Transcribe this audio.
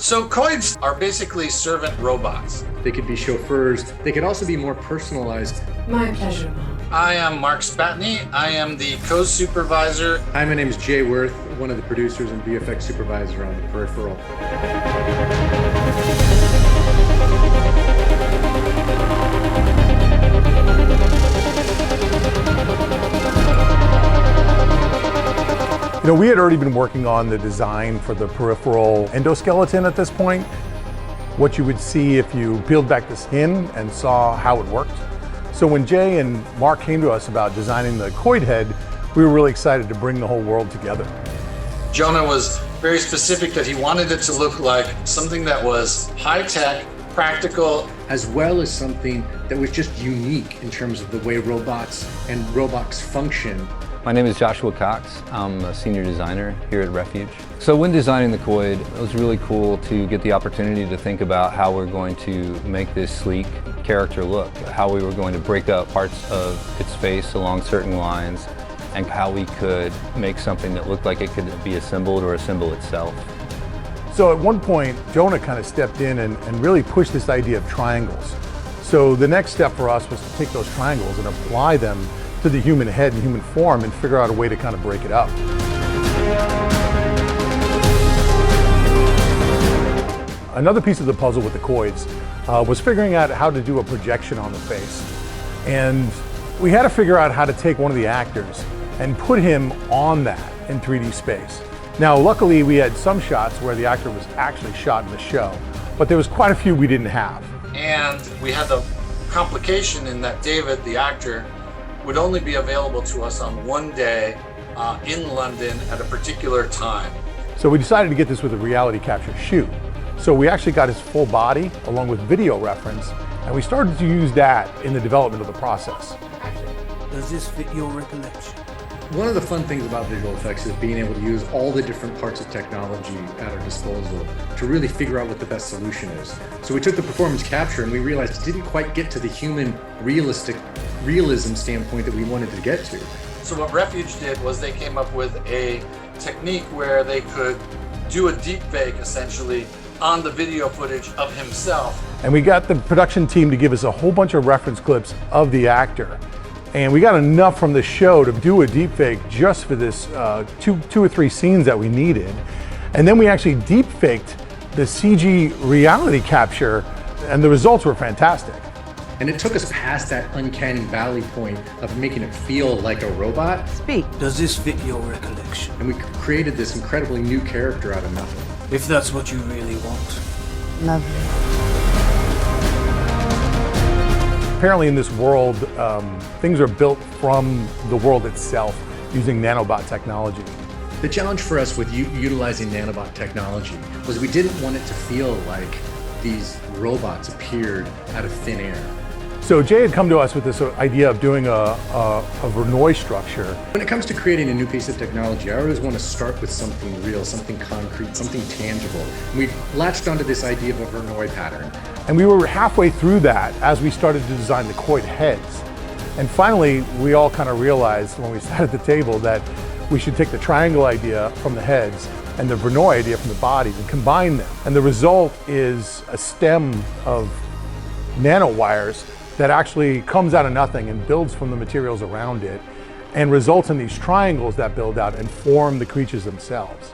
So Koids are basically servant robots. They could be chauffeurs. They could also be more personalized. My pleasure, Mom. I am Mark Spatny. I am the co-supervisor. Hi, my name is Jay Worth, one of the producers and VFX supervisor on the Peripheral. You know, we had already been working on the design for the peripheral endoskeleton at this point. What you would see if you peeled back the skin and saw how it worked. So when Jay and Mark came to us about designing the Koid head, we were really excited to bring the whole world together. Jonah was very specific that he wanted it to look like something that was high-tech, practical, as well as something that was just unique in terms of the way robots and robots function. My name is Joshua Cox. I'm a senior designer here at Refuge. So when designing the Koid, it was really cool to get the opportunity to think about how we're going to make this sleek character look, how we were going to break up parts of its face along certain lines, and how we could make something that looked like it could be assembled or assemble itself. So at one point, Jonah kind of stepped in and really pushed this idea of triangles. So the next step for us was to take those triangles and apply them to the human head and human form and figure out a way to kind of break it up. Another piece of the puzzle with the Koids was figuring out how to do a projection on the face. And we had to figure out how to take one of the actors and put him on that in 3D space. Now, luckily, we had some shots where the actor was actually shot in the show, but there was quite a few we didn't have. And we had the complication in that David, the actor, would only be available to us on one day in London at a particular time. So we decided to get this with a reality capture shoot. So we actually got his full body along with video reference, and we started to use that in the development of the process. Does this fit your recollection? One of the fun things about visual effects is being able to use all the different parts of technology at our disposal to really figure out what the best solution is. So we took the performance capture and we realized it didn't quite get to the human realism standpoint that we wanted to get to. So what Refuge did was they came up with a technique where they could do a deep fake essentially on the video footage of himself. And we got the production team to give us a whole bunch of reference clips of the actor. And we got enough from the show to do a deep fake just for this two or three scenes that we needed. And then we actually deep faked the CG reality capture, and the results were fantastic. And it took us past that uncanny valley point of making it feel like a robot. Speak. Does this fit your recollection? And we created this incredibly new character out of nothing. If that's what you really want. Lovely. Apparently in this world, things are built from the world itself using nanobot technology. The challenge for us with utilizing nanobot technology was we didn't want it to feel like these robots appeared out of thin air. So Jay had come to us with this idea of doing a Verneuil structure. When it comes to creating a new piece of technology, I always want to start with something real, something concrete, something tangible. And we latched onto this idea of a Verneuil pattern. And we were halfway through that as we started to design the Koid heads. And finally, we all kind of realized when we sat at the table that we should take the triangle idea from the heads and the Verneuil idea from the bodies and combine them. And the result is a stem of nanowires that actually comes out of nothing and builds from the materials around it and results in these triangles that build out and form the creatures themselves.